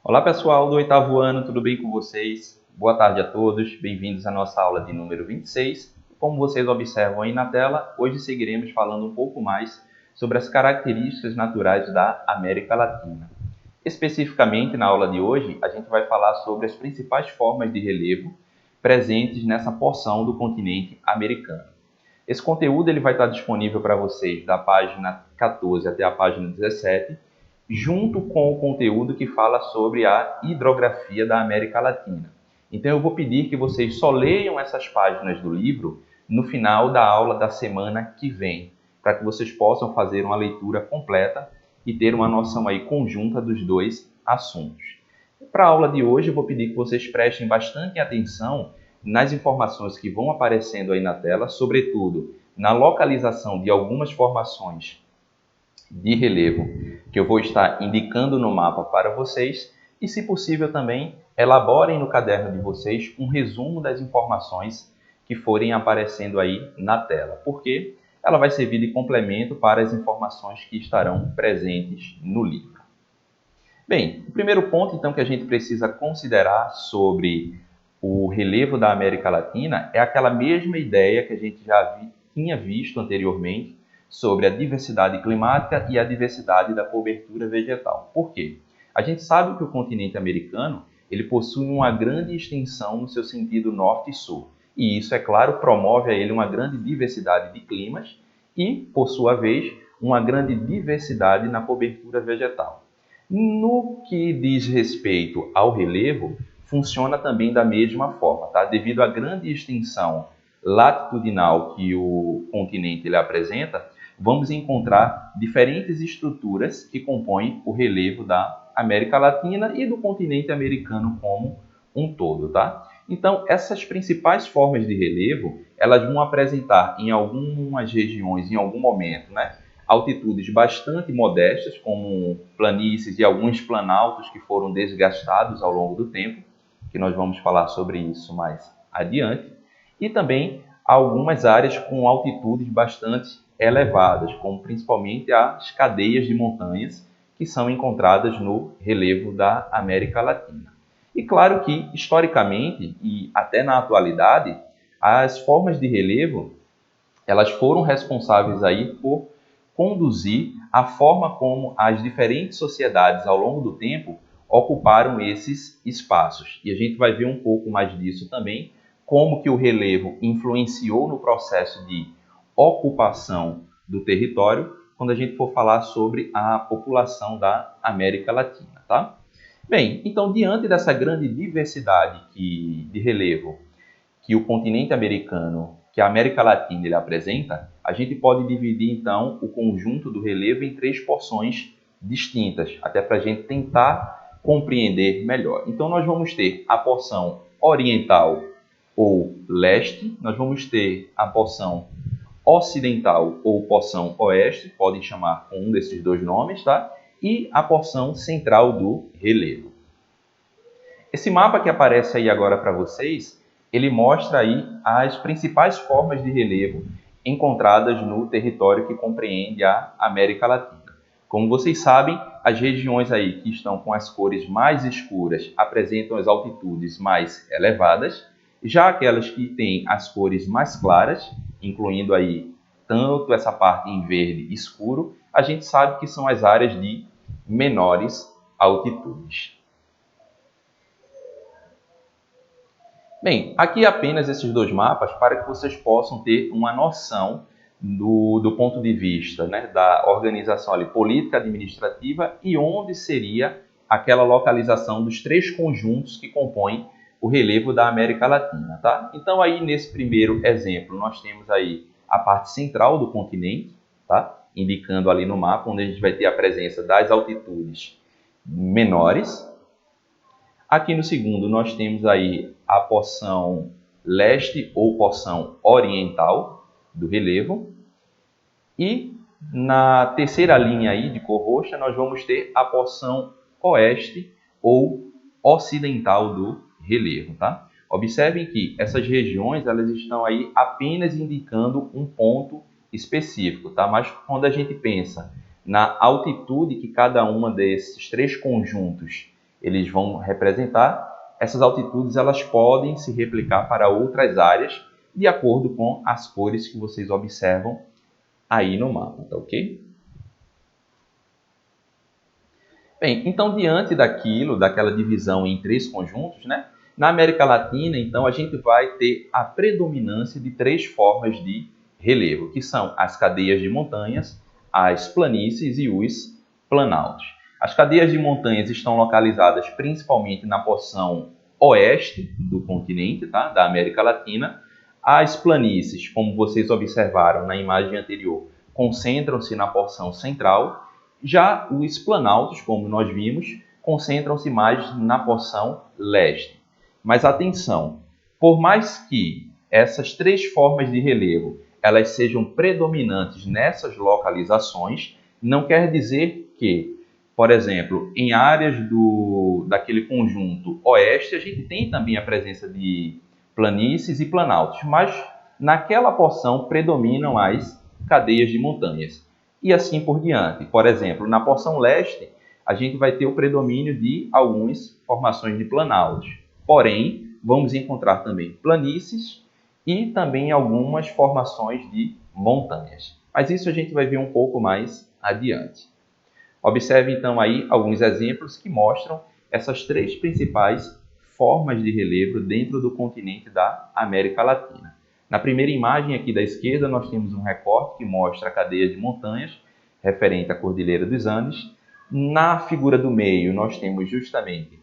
Olá pessoal do oitavo ano, tudo bem com vocês? Boa tarde a todos, bem-vindos à nossa aula de número 26. Como vocês observam aí na tela, hoje seguiremos falando um pouco mais sobre as características naturais da América Latina. Especificamente na aula de hoje, a gente vai falar sobre as principais formas de relevo presentes nessa porção do continente americano. Esse conteúdo ele vai estar disponível para vocês da página 14 até a página 17, junto com o conteúdo que fala sobre a hidrografia da América Latina. Então eu vou pedir que vocês só leiam essas páginas do livro no final da aula da semana que vem, para que vocês possam fazer uma leitura completa e ter uma noção aí conjunta dos dois assuntos. Para a aula de hoje, eu vou pedir que vocês prestem bastante atenção nas informações que vão aparecendo aí na tela, sobretudo na localização de algumas formações de relevo que eu vou estar indicando no mapa para vocês e, se possível, também elaborem no caderno de vocês um resumo das informações que forem aparecendo aí na tela, porque ela vai servir de complemento para as informações que estarão presentes no livro. Bem, o primeiro ponto, então, que a gente precisa considerar sobre o relevo da América Latina é aquela mesma ideia que a gente já tinha visto anteriormente sobre a diversidade climática e a diversidade da cobertura vegetal. Por quê? A gente sabe que o continente americano ele possui uma grande extensão no seu sentido norte e sul. E isso, é claro, promove a ele uma grande diversidade de climas e, por sua vez, uma grande diversidade na cobertura vegetal. No que diz respeito ao relevo, funciona também da mesma forma, tá? Devido à grande extensão latitudinal que o continente ele apresenta, vamos encontrar diferentes estruturas que compõem o relevo da América Latina e do continente americano como um todo, tá? Então, essas principais formas de relevo, elas vão apresentar em algumas regiões, em algum momento, né, altitudes bastante modestas, como planícies e alguns planaltos que foram desgastados ao longo do tempo, que nós vamos falar sobre isso mais adiante, e também algumas áreas com altitudes bastante elevadas, como principalmente as cadeias de montanhas que são encontradas no relevo da América Latina. E claro que, historicamente e até na atualidade, as formas de relevo elas foram responsáveis aí por conduzir a forma como as diferentes sociedades ao longo do tempo ocuparam esses espaços. E a gente vai ver um pouco mais disso também, como que o relevo influenciou no processo de ocupação do território, quando a gente for falar sobre a população da América Latina, tá? Bem, então diante dessa grande diversidade de relevo que o continente americano, que a América Latina ele apresenta, a gente pode dividir então o conjunto do relevo em três porções distintas, até para a gente tentar compreender melhor. Então nós vamos ter a porção oriental ou leste, nós vamos ter a porção ocidental ou porção oeste, podem chamar com um desses dois nomes, tá? E a porção central do relevo. Esse mapa que aparece aí agora para vocês, ele mostra aí as principais formas de relevo encontradas no território que compreende a América Latina. Como vocês sabem, as regiões aí que estão com as cores mais escuras apresentam as altitudes mais elevadas, já aquelas que têm as cores mais claras, incluindo aí tanto essa parte em verde escuro, a gente sabe que são as áreas de menores altitudes. Bem, aqui apenas esses dois mapas para que vocês possam ter uma noção do ponto de vista, né, da organização ali, política administrativa e onde seria aquela localização dos três conjuntos que compõem o relevo da América Latina, tá? Então aí nesse primeiro exemplo nós temos aí a parte central do continente, tá? Indicando ali no mapa onde a gente vai ter a presença das altitudes menores. Aqui no segundo, nós temos aí a porção leste ou porção oriental do relevo. E na terceira linha aí de cor roxa, nós vamos ter a porção oeste ou ocidental do relevo, tá? Observem que essas regiões elas estão aí apenas indicando um ponto específico, tá? Mas quando a gente pensa na altitude que cada uma desses três conjuntos eles vão representar, essas altitudes elas podem se replicar para outras áreas de acordo com as cores que vocês observam aí no mapa, tá ok? Bem, então diante daquela divisão em 3 conjuntos, né? Na América Latina, então, a gente vai ter a predominância de 3 formas de relevo, que são as cadeias de montanhas, as planícies e os planaltos. As cadeias de montanhas estão localizadas principalmente na porção oeste do continente, tá? Da América Latina. As planícies, como vocês observaram na imagem anterior, concentram-se na porção central. Já os planaltos, como nós vimos, concentram-se mais na porção leste. Mas atenção, por mais que essas 3 formas de relevo elas sejam predominantes nessas localizações, não quer dizer que, por exemplo, em áreas daquele conjunto oeste, a gente tem também a presença de planícies e planaltos, mas naquela porção predominam as cadeias de montanhas. E assim por diante. Por exemplo, na porção leste, a gente vai ter o predomínio de algumas formações de planaltos. Porém, vamos encontrar também planícies e também algumas formações de montanhas. Mas isso a gente vai ver um pouco mais adiante. Observe então aí alguns exemplos que mostram essas 3 principais formas de relevo dentro do continente da América Latina. Na primeira imagem aqui da esquerda, nós temos um recorte que mostra a cadeia de montanhas referente à Cordilheira dos Andes. Na figura do meio, nós temos justamente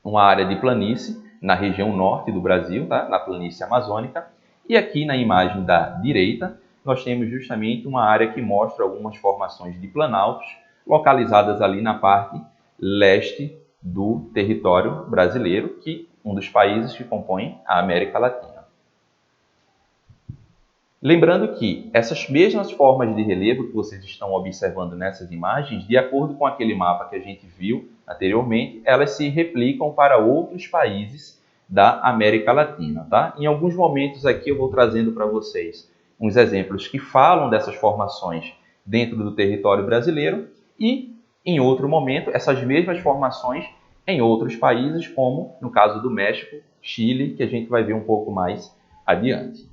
uma área de planície na região norte do Brasil, tá? Na planície amazônica. E aqui na imagem da direita, nós temos justamente uma área que mostra algumas formações de planaltos localizadas ali na parte leste do território brasileiro, que é um dos países que compõem a América Latina. Lembrando que essas mesmas formas de relevo que vocês estão observando nessas imagens, de acordo com aquele mapa que a gente viu anteriormente, elas se replicam para outros países da América Latina, tá? Em alguns momentos aqui eu vou trazendo para vocês uns exemplos que falam dessas formações dentro do território brasileiro e, em outro momento, essas mesmas formações em outros países, como no caso do México, Chile, que a gente vai ver um pouco mais adiante.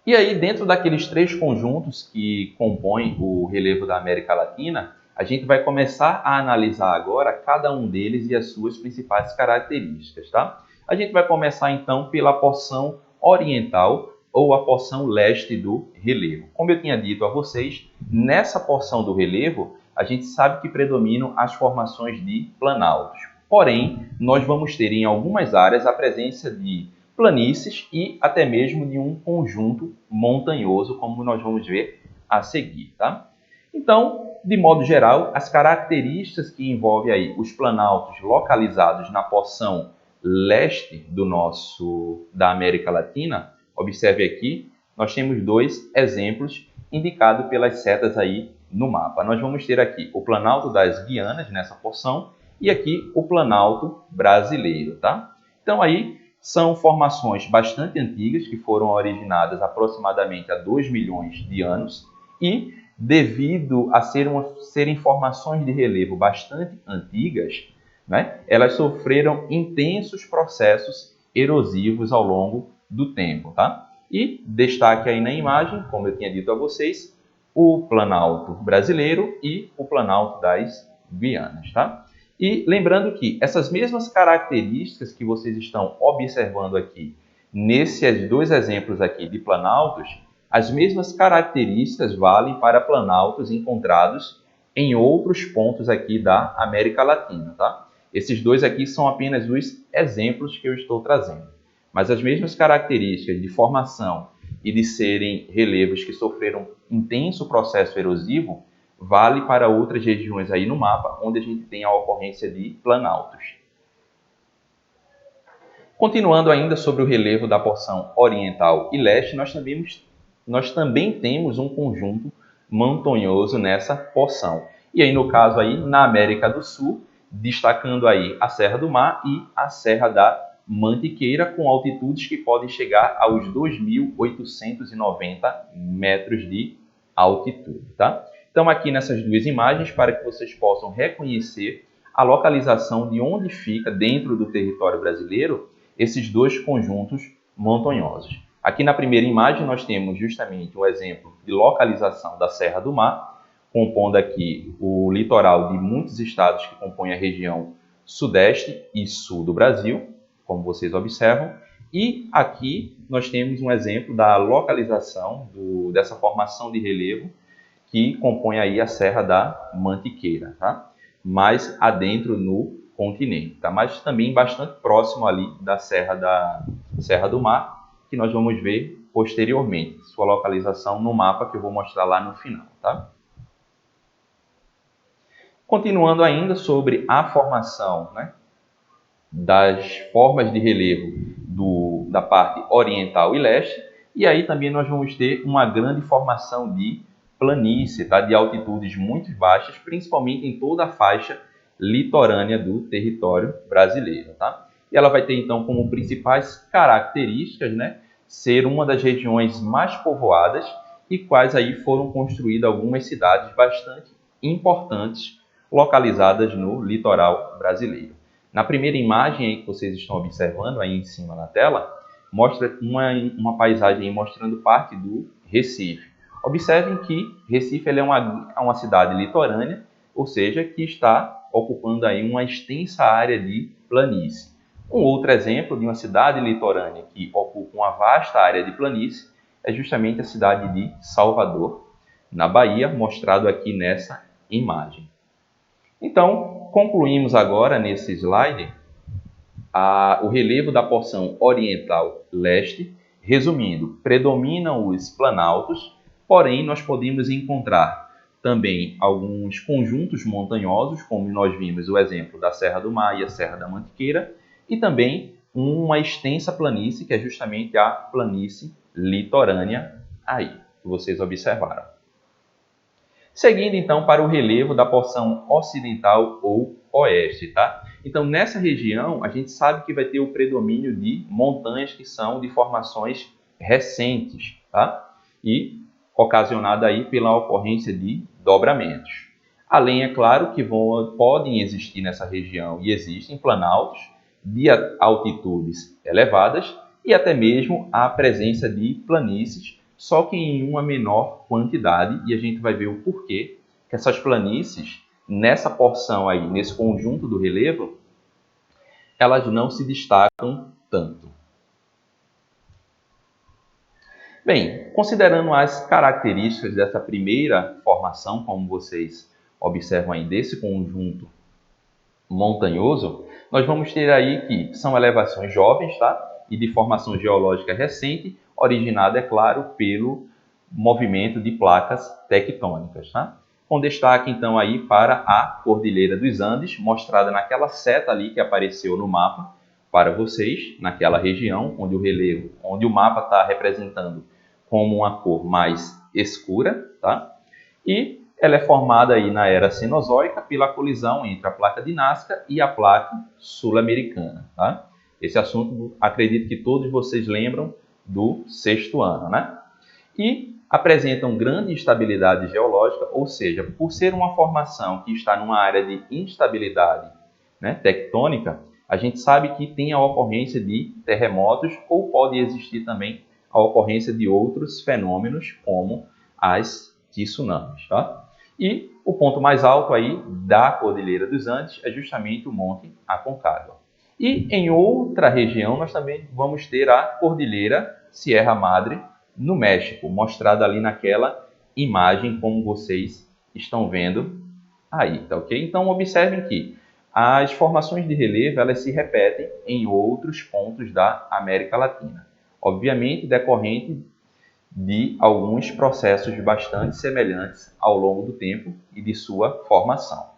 E aí, dentro daqueles 3 conjuntos que compõem o relevo da América Latina, a gente vai começar a analisar agora cada um deles e as suas principais características, tá? A gente vai começar então pela porção oriental ou a porção leste do relevo. Como eu tinha dito a vocês, nessa porção do relevo, a gente sabe que predominam as formações de planaltos. Porém, nós vamos ter em algumas áreas a presença de planícies e até mesmo de um conjunto montanhoso, como nós vamos ver a seguir, tá? Então, de modo geral, as características que envolvem aí os planaltos localizados na porção leste da América Latina, observe aqui, nós temos 2 exemplos indicados pelas setas aí no mapa. Nós vamos ter aqui o Planalto das Guianas nessa porção e aqui o Planalto brasileiro, tá? Então aí são formações bastante antigas, que foram originadas aproximadamente há 2 milhões de anos e, devido a serem formações de relevo bastante antigas, né, elas sofreram intensos processos erosivos ao longo do tempo. Tá? E destaque aí na imagem, como eu tinha dito a vocês, o Planalto brasileiro e o Planalto das Guianas. Tá? E lembrando que essas mesmas características que vocês estão observando aqui, nesses 2 exemplos aqui de planaltos, as mesmas características valem para planaltos encontrados em outros pontos aqui da América Latina, tá? Esses 2 aqui são apenas os exemplos que eu estou trazendo. Mas as mesmas características de formação e de serem relevos que sofreram intenso processo erosivo vale para outras regiões aí no mapa, onde a gente tem a ocorrência de planaltos. Continuando ainda sobre o relevo da porção oriental e leste, nós também temos um conjunto montanhoso nessa porção. E aí, no caso aí, na América do Sul, destacando aí a Serra do Mar e a Serra da Mantiqueira, com altitudes que podem chegar aos 2.890 metros de altitude, tá? Então, aqui nessas duas imagens, para que vocês possam reconhecer a localização de onde fica, dentro do território brasileiro, esses dois conjuntos montanhosos. Aqui na primeira imagem, nós temos justamente um exemplo de localização da Serra do Mar, compondo aqui o litoral de muitos estados que compõem a região sudeste e sul do Brasil, como vocês observam. E aqui nós temos um exemplo da localização dessa formação de relevo que compõe aí a Serra da Mantiqueira, tá? Mais adentro no continente, tá? Mas também bastante próximo ali da Serra do Mar, que nós vamos ver posteriormente, sua localização no mapa que eu vou mostrar lá no final, tá? Continuando ainda sobre a formação, né, das formas de relevo da parte oriental e leste, e aí também nós vamos ter uma grande formação de planície, tá, de altitudes muito baixas, principalmente em toda a faixa litorânea do território brasileiro. Tá? E ela vai ter então como principais características, né, ser uma das regiões mais povoadas e quais aí foram construídas algumas cidades bastante importantes localizadas no litoral brasileiro. Na primeira imagem aí que vocês estão observando aí em cima na tela, mostra uma paisagem mostrando parte do Recife. Observem que Recife é uma cidade litorânea, ou seja, que está ocupando aí uma extensa área de planície. Um outro exemplo de uma cidade litorânea que ocupa uma vasta área de planície é justamente a cidade de Salvador, na Bahia, mostrado aqui nessa imagem. Então, concluímos agora nesse slide o relevo da porção oriental leste. Resumindo, predominam os planaltos, porém nós podemos encontrar também alguns conjuntos montanhosos, como nós vimos o exemplo da Serra do Mar e a Serra da Mantiqueira, e também uma extensa planície, que é justamente a planície litorânea aí, que vocês observaram. Seguindo então para o relevo da porção ocidental ou oeste, tá? Então nessa região a gente sabe que vai ter o predomínio de montanhas que são de formações recentes, tá? E ocasionada aí pela ocorrência de dobramentos. Além, é claro, que podem existir nessa região e existem planaltos de altitudes elevadas e até mesmo a presença de planícies, só que em uma menor quantidade, e a gente vai ver o porquê que essas planícies, nessa porção aí, nesse conjunto do relevo, elas não se destacam tanto. Bem, considerando as características dessa primeira formação, como vocês observam aí, desse conjunto montanhoso, nós vamos ter aí que são elevações jovens, tá? E de formação geológica recente, originada, é claro, pelo movimento de placas tectônicas, tá? Com destaque, então, aí para a Cordilheira dos Andes, mostrada naquela seta ali que apareceu no mapa para vocês, naquela região onde o relevo, onde o mapa está representando como uma cor mais escura, tá? E ela é formada aí na era Cenozoica pela colisão entre a placa de Nazca e a placa sul-americana, tá? Esse assunto, acredito que todos vocês lembram do sexto ano, né? E apresentam grande instabilidade geológica, ou seja, por ser uma formação que está numa área de instabilidade, né, tectônica, a gente sabe que tem a ocorrência de terremotos ou pode existir também a ocorrência de outros fenômenos, como as tsunamis, tá? E o ponto mais alto aí da Cordilheira dos Andes é justamente o Monte Aconcagua. E em outra região nós também vamos ter a Cordilheira Sierra Madre no México, mostrada ali naquela imagem como vocês estão vendo aí, tá ok? Então observem que as formações de relevo elas se repetem em outros pontos da América Latina, obviamente decorrente de alguns processos bastante semelhantes ao longo do tempo e de sua formação.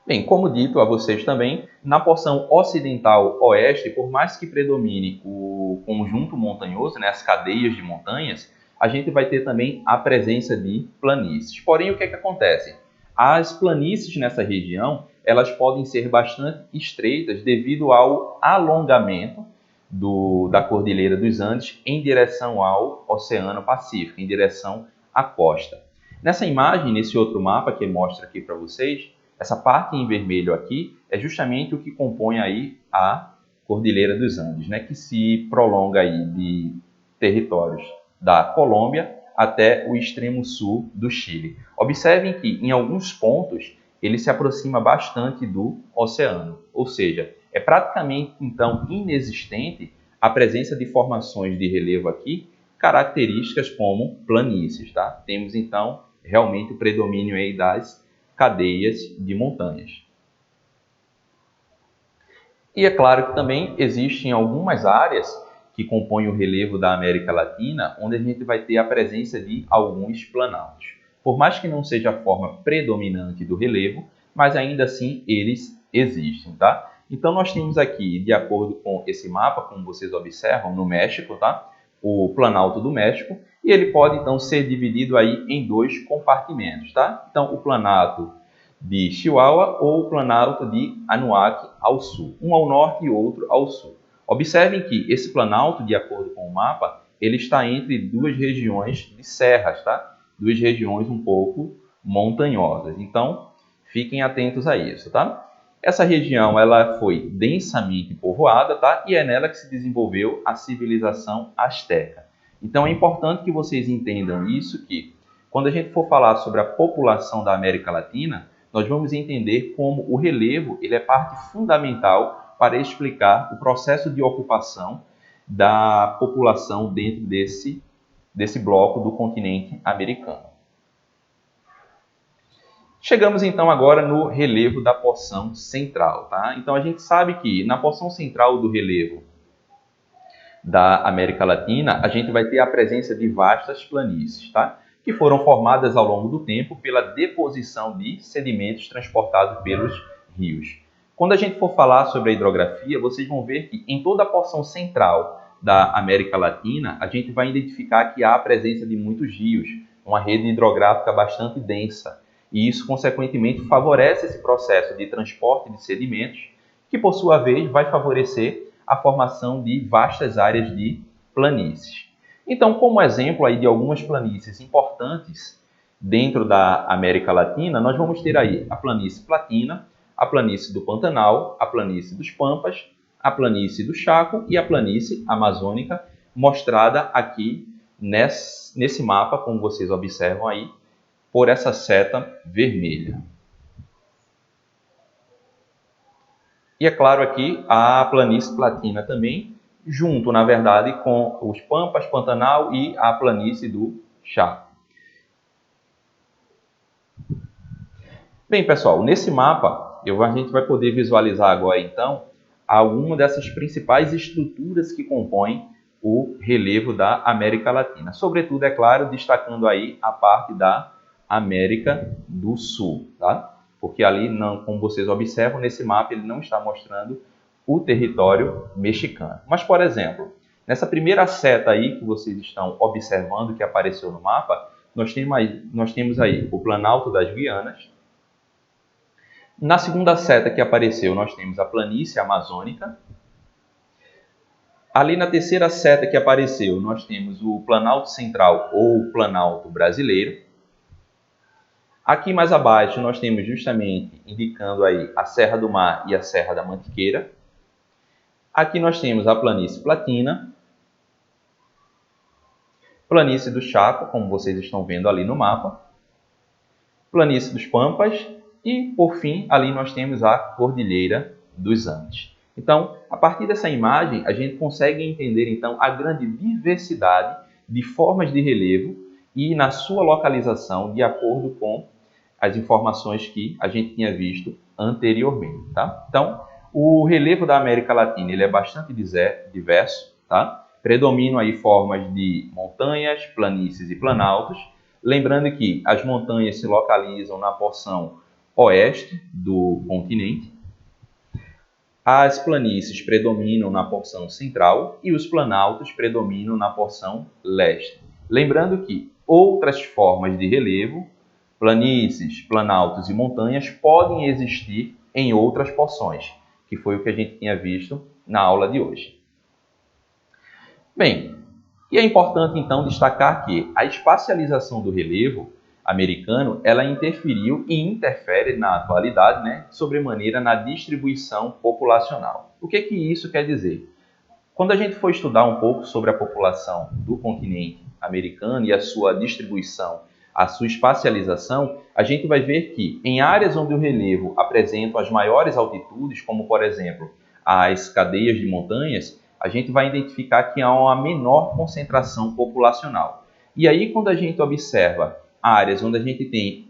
Bem, como dito a vocês também, na porção ocidental-oeste, por mais que predomine o conjunto montanhoso, né, as cadeias de montanhas, a gente vai ter também a presença de planícies. Porém, o que é que acontece? As planícies nessa região, elas podem ser bastante estreitas devido ao alongamento da Cordilheira dos Andes em direção ao Oceano Pacífico, em direção à costa. Nessa imagem, nesse outro mapa que mostra aqui para vocês, essa parte em vermelho aqui é justamente o que compõe aí a Cordilheira dos Andes, né, que se prolonga aí de territórios da Colômbia até o extremo sul do Chile. Observem que em alguns pontos ele se aproxima bastante do oceano, ou seja, é praticamente então inexistente a presença de formações de relevo aqui, características como planícies, tá? Temos então realmente o predomínio aí das cadeias de montanhas. E é claro que também existem algumas áreas que compõem o relevo da América Latina, onde a gente vai ter a presença de alguns planaltos. Por mais que não seja a forma predominante do relevo, mas ainda assim eles existem, tá? Então nós temos aqui, de acordo com esse mapa, como vocês observam, no México, tá? O Planalto do México, e ele pode então ser dividido aí em dois compartimentos, tá? Então o Planalto de Chihuahua ou o Planalto de Anuak ao sul, um ao norte e outro ao sul. Observem que esse planalto, de acordo com o mapa, ele está entre duas regiões de serras, tá? Duas regiões um pouco montanhosas. Então, fiquem atentos a isso, tá? Essa região ela foi densamente povoada, tá? E é nela que se desenvolveu a civilização asteca. Então, é importante que vocês entendam isso, que quando a gente for falar sobre a população da América Latina, nós vamos entender como o relevo ele é parte fundamental para explicar o processo de ocupação da população dentro desse bloco do continente americano. Chegamos então agora no relevo da porção central, tá? Então a gente sabe que na porção central do relevo da América Latina, a gente vai ter a presença de vastas planícies, tá? Que foram formadas ao longo do tempo pela deposição de sedimentos transportados pelos rios. Quando a gente for falar sobre a hidrografia, vocês vão ver que em toda a porção central da América Latina, a gente vai identificar que há a presença de muitos rios, uma rede hidrográfica bastante densa. E isso, consequentemente, favorece esse processo de transporte de sedimentos, que, por sua vez, vai favorecer a formação de vastas áreas de planícies. Então, como exemplo aí de algumas planícies importantes dentro da América Latina, nós vamos ter aí a planície Platina, a planície do Pantanal, a planície dos Pampas, a planície do Chaco e a planície amazônica, mostrada aqui nesse mapa, como vocês observam aí, por essa seta vermelha. E é claro aqui a planície Platina também, junto, na verdade, com os Pampas, Pantanal e a planície do Chaco. Bem, pessoal, nesse mapa, a gente vai poder visualizar agora, então, alguma dessas principais estruturas que compõem o relevo da América Latina. Sobretudo, é claro, destacando aí a parte da América do Sul, tá? Porque ali, não, como vocês observam, nesse mapa ele não está mostrando o território mexicano. Mas, por exemplo, nessa primeira seta aí que vocês estão observando que apareceu no mapa, nós temos aí o Planalto das Guianas. Na segunda seta que apareceu, nós temos a planície amazônica. Ali na terceira seta que apareceu, nós temos o Planalto Central ou Planalto Brasileiro. Aqui mais abaixo, nós temos justamente indicando aí a Serra do Mar e a Serra da Mantiqueira. Aqui nós temos a planície Platina, planície do Chaco, como vocês estão vendo ali no mapa, planície dos Pampas e, por fim, ali nós temos a Cordilheira dos Andes. Então, a partir dessa imagem, a gente consegue entender então a grande diversidade de formas de relevo e na sua localização de acordo com as informações que a gente tinha visto anteriormente, tá? Então, o relevo da América Latina ele é bastante diverso, tá? Predominam aí formas de montanhas, planícies e planaltos. Lembrando que as montanhas se localizam na porção oeste do continente. As planícies predominam na porção central e os planaltos predominam na porção leste. Lembrando que outras formas de relevo, planícies, planaltos e montanhas podem existir em outras porções, que foi o que a gente tinha visto na aula de hoje. Bem, e é importante então destacar que a espacialização do relevo americano, ela interferiu e interfere na atualidade, sobremaneira na distribuição populacional. O que isso quer dizer? Quando a gente for estudar um pouco sobre a população do continente americano e a sua distribuição, a sua espacialização, a gente vai ver que em áreas onde o relevo apresenta as maiores altitudes, como por exemplo as cadeias de montanhas, a gente vai identificar que há uma menor concentração populacional. E aí, quando a gente observa áreas onde a gente tem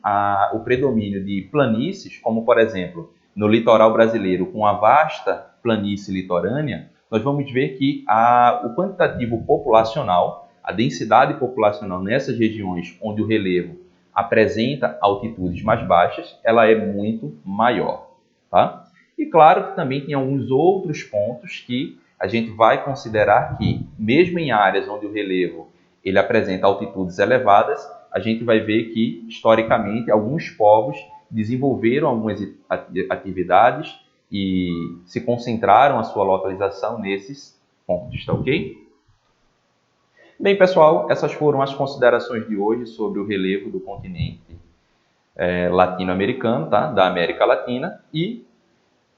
o predomínio de planícies, como por exemplo no litoral brasileiro, com a vasta planície litorânea, nós vamos ver que o quantitativo populacional, a densidade populacional nessas regiões onde o relevo apresenta altitudes mais baixas, ela é muito maior. Tá? E claro que também tem alguns outros pontos que a gente vai considerar que, mesmo em áreas onde o relevo ele apresenta altitudes elevadas, a gente vai ver que, historicamente, alguns povos desenvolveram algumas atividades e se concentraram a sua localização nesses pontos, tá ok? Bem, pessoal, essas foram as considerações de hoje sobre o relevo do continente latino-americano, tá? Da América Latina, e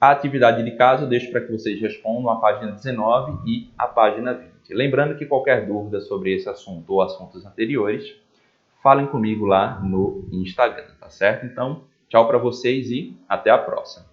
a atividade de casa eu deixo para que vocês respondam a página 19 e a página 20. Lembrando que qualquer dúvida sobre esse assunto ou assuntos anteriores, falem comigo lá no Instagram, tá certo? Então, tchau para vocês e até a próxima.